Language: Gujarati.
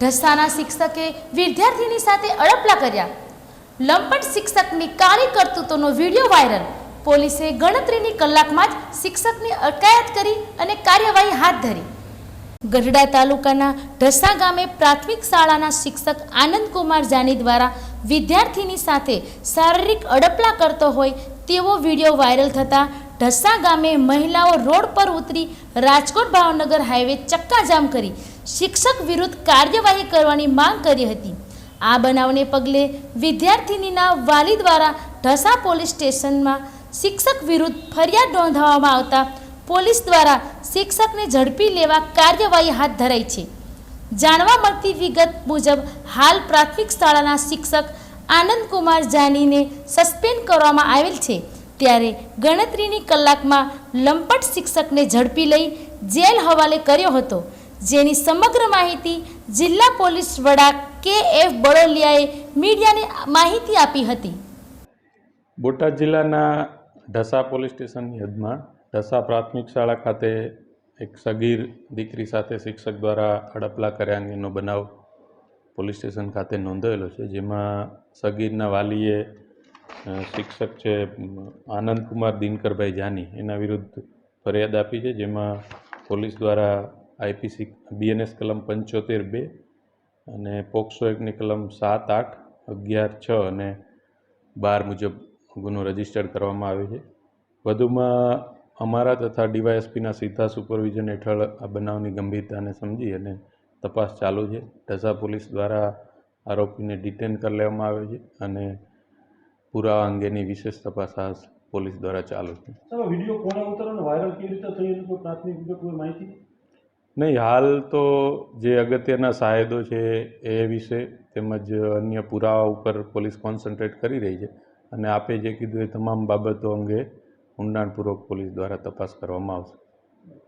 ઢસાના શિક્ષકે વિદ્યાર્થીની સાથે અડપલા કર્યા. લંપટ શિક્ષકની કાળી કરતૂતોનો વિડીયો વાયરલ. પોલીસે ગણતરીની કલાકમાં જ શિક્ષકની અટકાયત કરી અને કાર્યવાહી હાથ ધરી. ગઢડા તાલુકાના ઢસા ગામે પ્રાથમિક શાળાના શિક્ષક આનંદકુમાર જાની દ્વારા વિદ્યાર્થીની સાથે શારીરિક અડપલા કરતો હોય તેવો વિડીયો વાયરલ થતાં ઢસા ગામે મહિલાઓ રોડ પર ઉતરી રાજકોટ ભાવનગર હાઈવે ચક્કાજામ કરી શિક્ષક વિરુદ્ધ કાર્યવાહી કરવાની માંગ કરી હતી. આ બનાવને પગલે વિદ્યાર્થીનીના વાલી દ્વારા ઢસા પોલીસ સ્ટેશનમાં શિક્ષક વિરુદ્ધ ફરિયાદ નોંધાવવામાં આવતા પોલીસ દ્વારા શિક્ષકને ઝડપી લેવા કાર્યવાહી હાથ ધરાઈ છે. જાણવા મળતી વિગત મુજબ હાલ પ્રાથમિક શાળાના શિક્ષક આનંદકુમાર જાનીને સસ્પેન્ડ કરવામાં આવેલ છે. ત્યારે ગણતરીની કલાકમાં લંપટ શિક્ષકને ઝડપી લઈ જેલ હવાલે કર્યો હતો, જેની સમગ્ર માહિતી જિલ્લા પોલીસ વડા કે.એફ. બળોલિયાએ મીડિયાને માહિતી આપી હતી. બોટાદ જિલ્લાના ઢસા પોલીસ સ્ટેશનની હદમાં ઢસા પ્રાથમિક શાળા ખાતે એક સગીર દીકરી સાથે શિક્ષક દ્વારા અડપલા કર્યા અંગેનો બનાવ પોલીસ સ્ટેશન ખાતે નોંધાયેલો છે, જેમાં સગીરના વાલીએ શિક્ષક છે આનંદકુમાર દિનકરભાઈ જાની એના વિરુદ્ધ ફરિયાદ આપી છે, જેમાં પોલીસ દ્વારા આઈપીસી બીએનએસ કલમ 75(2) અને પોક્સો એક્ટની કલમ 7, 8, 11, 6 અને 12 મુજબ ગુનો રજીસ્ટર્ડ કરવામાં આવ્યો છે. વધુમાં અમારા તથા ડીવાયએસપીના સીધા સુપરવિઝન હેઠળ આ બનાવની ગંભીરતાને સમજી અને તપાસ ચાલુ છે. ઢસા પોલીસ દ્વારા આરોપીને ડિટેન કરી લેવામાં આવ્યો છે અને પુરાવા અંગેની વિશેષ તપાસ હાલ પોલીસ દ્વારા ચાલુ છે. વિડીયો કોણે ઉતાર્યો વાયરલ કેવી રીતે થયેલું કોઈ પ્રાથમિક કોઈ માહિતી નહીં. હાલ તો જે અગત્યના સાહેદો છે એ વિશે તેમજ અન્ય પુરાવા ઉપર પોલીસ કોન્સન્ટ્રેટ કરી રહી છે અને આપે જે કીધું એ તમામ બાબતો અંગે ઊંડાણપૂર્વક પોલીસ દ્વારા તપાસ કરવામાં આવશે.